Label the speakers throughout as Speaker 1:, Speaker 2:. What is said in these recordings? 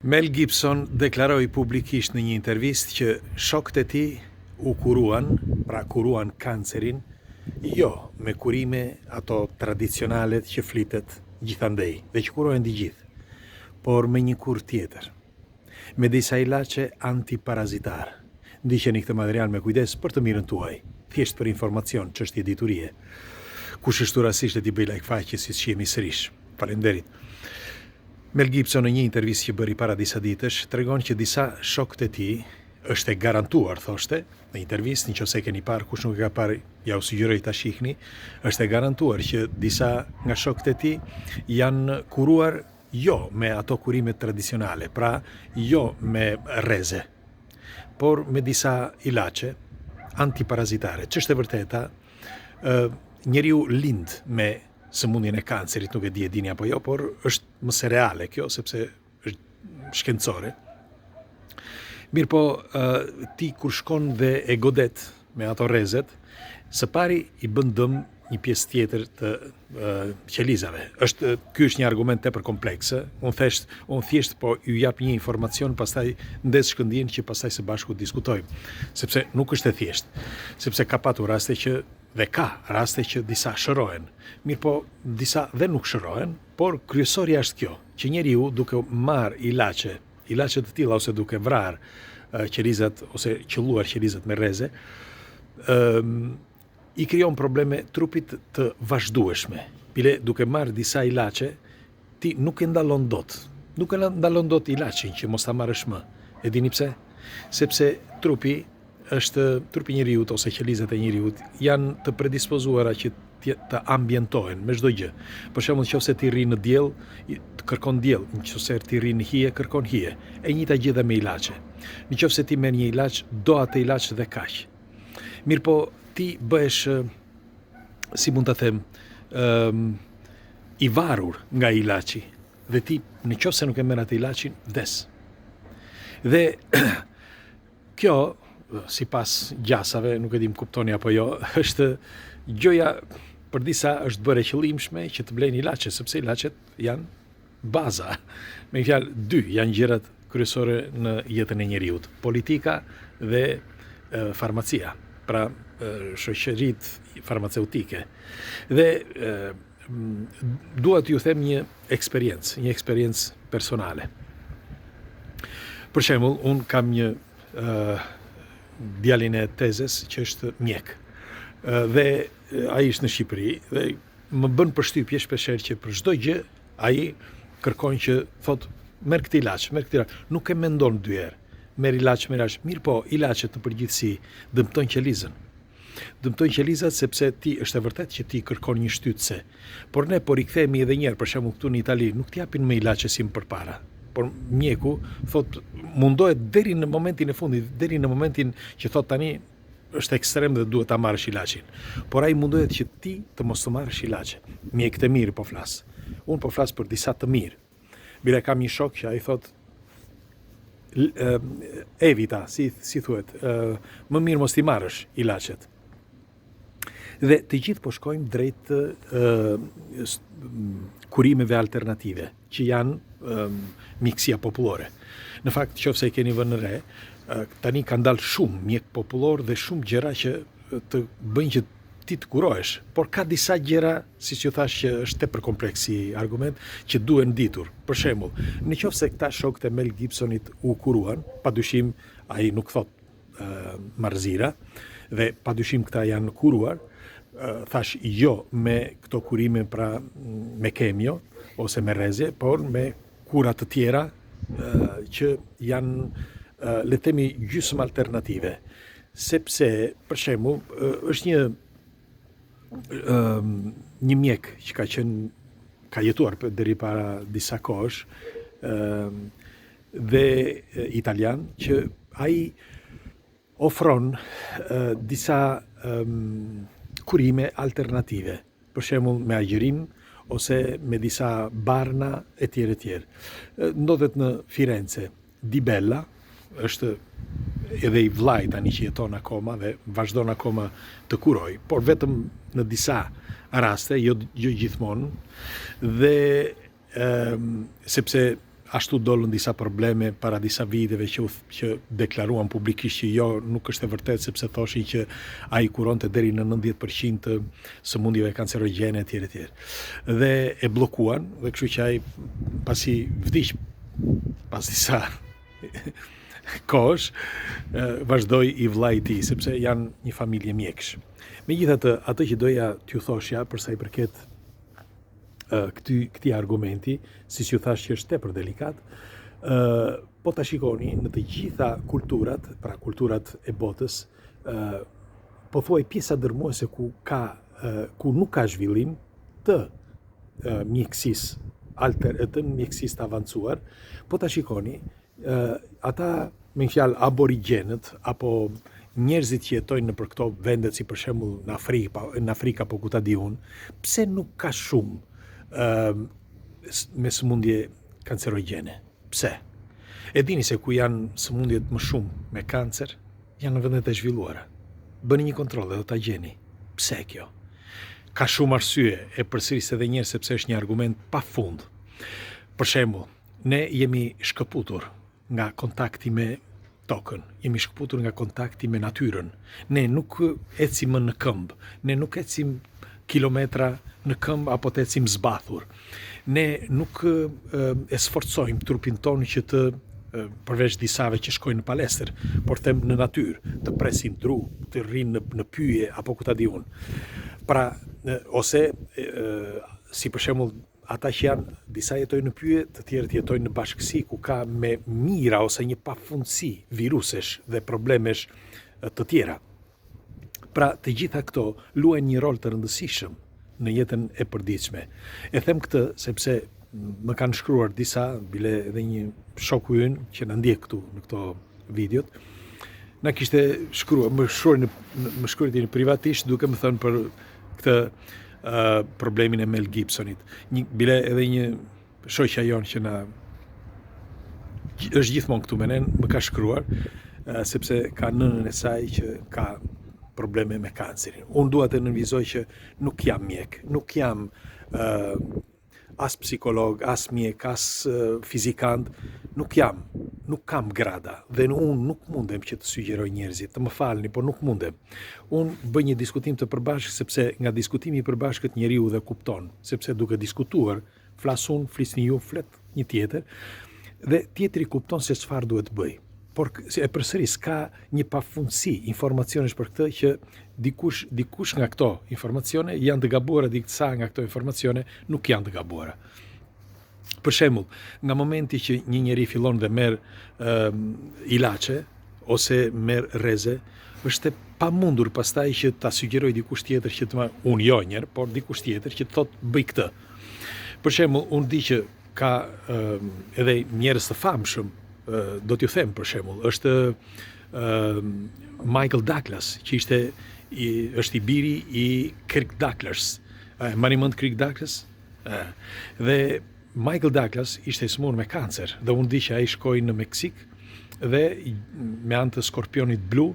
Speaker 1: Mel Gibson deklaroi publikisht në një intervistë që shokët e tij u kuruan kancerin, jo me kurime ato tradicionalet që flitet gjithandej dhe që kurojnë di gjithë, por me një kur tjetër, me disa ilaçe antiparazitar. Ndiqeni këtë material me kujdes për të mirën tuaj, thjesht për informacion, çështje diturie. Kush është rastisht e t'i bëj like faqes si jemi sërish. Faleminderit. Mel Gibson në një intervistë që bëri para disa ditësh tregon që disa shokët e tij, është e garantuar thoshte, në intervistë, nëse keni parë, kush nuk e ka parë, ja u sugjeroj ta shihni, është e garantuar që disa nga shokët e tij janë kuruar jo me ato kurime tradicionale, pra jo me rreze, por me disa ilaçe antiparazitare. Ç'është e vërteta, njeriu lind me sëmundjen e kancerit, nuk e di e dini apo jo, por është më se reale kjo, sepse është shkencore. Mirë po, ti kur shkon dhe e godet me ato rrezet, së pari i bën dëm një pjesë tjetër të qelizave. Ky është një argument tepër kompleks. Unë thjesht po ju jap një informacion, pastaj ndes shkëndijin që pastaj së bashku diskutojmë, sepse nuk është e thjesht, sepse ka patur raste që dhe ka raste që disa shërohen. Mirë po, disa dhe nuk shërohen, por kryesorja është kjo, që njeriu duke marr ilaçe të tilla ose duke vrar qelizat ose qelluar qelizat me rreze, i krijon probleme trupit të vazhdueshme. Bile duke marr disa ilaçe, ti nuk e ndallon dot. Nuk e ndallon dot ilaçin që mos ta marrësh më. E dini pse? Sepse trupi njeriut ose qelizat e njeriut janë të predispozuara që të ambientohen me çdo gjë. Për shembull, nëse ti rri në diell, kërkon diell, nëse ti rri në hije, kërkon hije. E njëjta gjë dhe me ilaçe. Nëse ti merr një ilaç, do atë ilaç dhe kaq. Mirë po, ti bëhesh, si mund ta them, i varur nga ilaçi dhe ti nëse nuk e merr atë ilaçin, vdes. Dhe kjo, sipas gjasave, nuk e di më kuptoni apo jo, është gjoja për disa është bërë e qëllimshme që të blejnë ilaçe, sepse ilaçet janë baza. Me fjalë, dy janë gjërat kryesore në jetën e njeriut: politika dhe farmacia, pra shoqëritë farmaceutike. Dhe dua t'ju them një eksperiencë personale. Për shembull, un kam një djalin e tezes që është mjek. Dhe ai është në Shqipëri dhe më bën përshtypje shpeshherë që për çdo gjë ai kërkon që thot merr këtë ilaç. Nuk e mendon dy herë. Merr ilaç. Mirë po, ilaçet në përgjithësi dëmtojnë qelizën. Dëmtojnë qelizat sepse ti është e vërtet që ti kërkon një shtytse. Por ne po rikthehemi edhe një herë, për shembull këtu në Itali, nuk t'japin më ilaçe si më përpara. Por mjeku thot mundohet deri në momentin e fundit, deri në momentin që thot tani është ekstrem dhe duhet ta marrësh ilaçin. Por ai mundohet që ti të mos të marrësh ilaçe. Mjekët e mirë po flas. Unë po flas për disa të mirë. Bile kam një shok që ai thot evita, si thuhet, më mirë mos ti marrësh ilaçet. Dhe të gjithë po shkojmë drejt kurimeve alternative, që janë mjekësia popullore. Në fakt, nëse e keni vënë re, tani ka dalë shumë mjek popullor dhe shumë gjëra që të bëjnë që ti të kurohesh, por ka disa gjëra, siç ju thash, që është tepër kompleks si argument, që duhen ditur. Për shembull, nëse këta shokët e Mel Gibsonit u kuruan, padyshim ai nuk thot marzira, dhe padyshim këta janë kuruar, thash jo me këto kurime, pra me kemio ose me rreze, por me kura të tjera që janë, le të themi, gjysmë alternative. Sepse, për shembull, është një mjek që ka jetuar deri para disa kohësh, dhe italian, që ai ofron disa kurime alternative, për shembull me agjerim ose me disa barna e tjerë. Ndodhet në Firenze. Di Bella është edhe i vllai tani që jeton akoma dhe vazhdon akoma të kuroj, por vetëm në disa raste, jo gjithmonë, dhe sepse ashtu dolën disa probleme para disa viteve që deklaruan publikisht që jo, nuk është e vërtet, sepse thoshin që ai kuronte deri në 90% të sëmundjeve kancerogjene etj. Dhe e bllokuan, dhe kështu që ai pasi vdiq pas disa kohësh, vazhdoi i vllai i tij, sepse janë një familje mjekësh. Megjithatë, atë që doja t'ju thoshja për sa i përket këtij argumenti, siç ju thash që është tepër delikat, po ta shikoni në të gjitha kulturat, pra kulturat e botës, pothuaj pjesa dërmuese ku nuk ka zhvillim të mjekësisë të avancuar, po ta shikoni, ata me një fjalë aborigjenët apo njerëzit që jetojnë nëpër këto vende, si për shembull në Afrikë apo ku ta di unë, pse nuk ka shumë me sëmundje kancerogjene? Pse? E dini se ku janë sëmundjet më shumë me kancer, janë në vendet e zhvilluara. Bëni një kontroll dhe do ta gjeni. Pse kjo? Ka shumë arsye, e përsëris edhe njerë sepse është një argument pafund. Për shembull, ne jemi shkëputur nga kontakti me tokën, jemi shkëputur nga kontakti me natyrën. Ne nuk ecim më në këmbë, ne nuk ecim kilometra në këmbë apo të ecim zbathur. Ne nuk e sforcojmë trupin tonë që të përveç disave që shkojnë në palestër, por them në natyrë, të presin dru, të rrinë në pyje apo ku ta di unë. Pra, ose si për shembull ata që janë, disa jetojnë në pyje, të tjerët jetojnë në bashkësi ku ka me mira ose një pafundësi virusesh dhe problemesh të tjera. Pra, të gjitha këto luajnë një rol të rëndësishëm në jetën e përditshme. E them këtë sepse më kanë shkruar disa, bile edhe një shoku ynë që na ndjek këtu në këto videot, na kishte shkruar, më shkruajti në privatisht duke më thënë për këtë problemin e Mel Gibsonit. Bile edhe një shoqja jonë që është gjithmonë këtu me ne, më ka shkruar, sepse ka nënën e saj që ka probleme me kancerin. Unë dua të nënvizoj që nuk jam mjek, nuk jam as psikolog, as mjek, as fizikant, nuk kam grada dhe unë nuk mundem që të sugjeroj njerëzit, të më falni, por nuk mundem. Unë bëj një diskutim të përbashkët sepse nga diskutimi i përbashkët njeriu dhe kupton, sepse duke diskutuar, flas unë, flisni ju, flet një tjetër, dhe tjetri kupton se çfarë duhet bëj. Por e përsëris ka një pafundësi informacionesh për këtë që dikush nga këto informacione janë të gabuara, disa nga këto informacione nuk janë të gabuara. Për shembull, nga momenti që një njeri fillon dhe merr ilaçe ose merr rreze, është e pamundur pastaj që ta sugjeroj dikush tjetër që unë jo njerë, por dikush tjetër që të thotë bëj këtë. Për shembull, unë di që ka edhe njerëz të famshëm, do t'ju them për shembull, është Michael Douglas, që është i biri i Kirk Douglas. Mbani mend Kirk Douglas? Dhe Michael Douglas ishte smur me kancer, dhe unë di që ai shkoi në Meksik dhe me anë të skorpionit blu,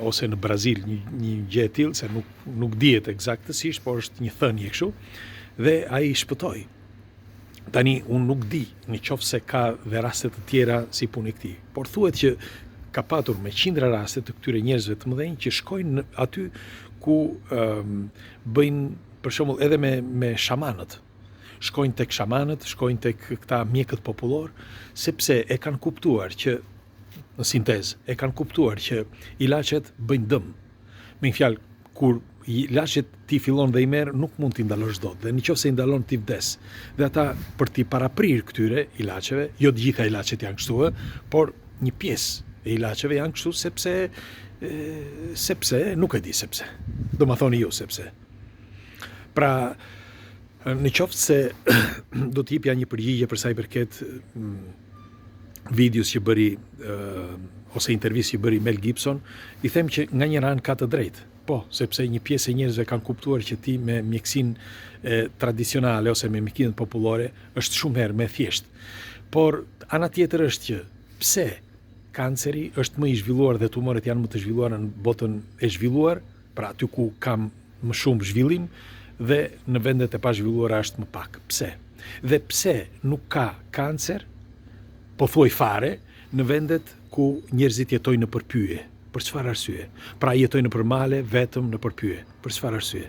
Speaker 1: ose në Brazil, një gjë e tillë, se nuk dihet eksaktësisht, por është një thënie kështu, dhe ai shpëtoi. Tani, unë nuk di në qoftë se ka dhe raste të tjera si puni këtij, por thuhet që ka patur me qindra raste të këtyre njerëzve të mëdhenj që shkojnë aty ku bëjnë, për shembull, edhe me shamanët. Shkojnë tek shamanët, shkojnë tek këta mjekët popullor, sepse e kanë kuptuar që, në sintezë, e kanë kuptuar që ilaçet bëjnë dëm. Me një fjalë, kur ilaçet ti fillon dhe i merr, nuk mund t'i ndalosh dot, dhe nëse i ndalon ti vdes. Dhe ata për t'i paraprir këtyre ilaçeve, jo të gjitha ilaçet janë kështu, por një pjesë e ilaçeve janë kështu sepse nuk e di sepse. Do ma thoni ju sepse. Pra, në qoftë se do t'jipja një përgjigje për sa i përket videos që bëri ose intervistë që bëri Mel Gibson, i them që nga një anë ka të drejtë. Po, sepse një pjesë e njerëzve kanë kuptuar që ti me mjekësinë tradicionale ose me mjekësinë popullore është shumë herë më thjesht. Por ana tjetër është që pse kanceri është më i zhvilluar dhe tumorët janë më të zhvilluara në botën e zhvilluar, pra aty ku kam më shumë zhvillim, dhe në vendet e pa zhvilluara është më pak. Pse? Dhe pse nuk ka kancer pothuaj fare në vendet ku njerëzit jetojnë në përpyje. Për çfarë arsye? Pra jetojnë në përmale vetëm në përpyje. Për çfarë arsye?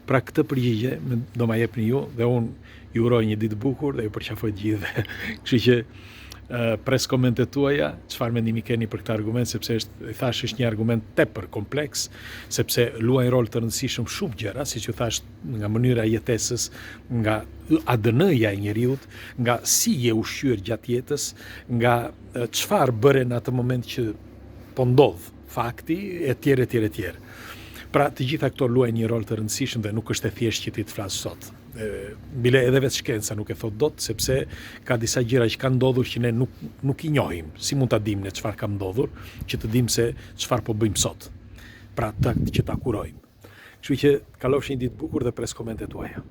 Speaker 1: Pra këtë përgjigje do ma jepni ju dhe unë ju uroj një ditë bukur dhe ju përqafoj gjithë. Kështu që pres komentet tuaja, çfarë mendimi keni për këtë argument, sepse është një argument tepër kompleks, sepse luajnë rol të rëndësishëm shumë gjëra, siç ju thash, nga mënyra e jetesës, nga ADN-ja e njeriut, nga si je ushqyer gjatë jetës, nga çfarë bëre në atë moment që po ndodh fakti, etj. Pra të gjitha këto luajnë një rol të rëndësishëm dhe nuk është e thjeshtë që ti të flas sot. Bile edhe vetë shkenca nuk e thot dot, sepse ka disa gjëra që kanë ndodhur që ne nuk i njohim. Si mund ta dimë ne çfarë ka ndodhur, që të dimë se çfarë po bëjmë sot. Pra që ta kurojmë. Kështu që kalofsh një ditë bukur dhe pres komentet tuaja.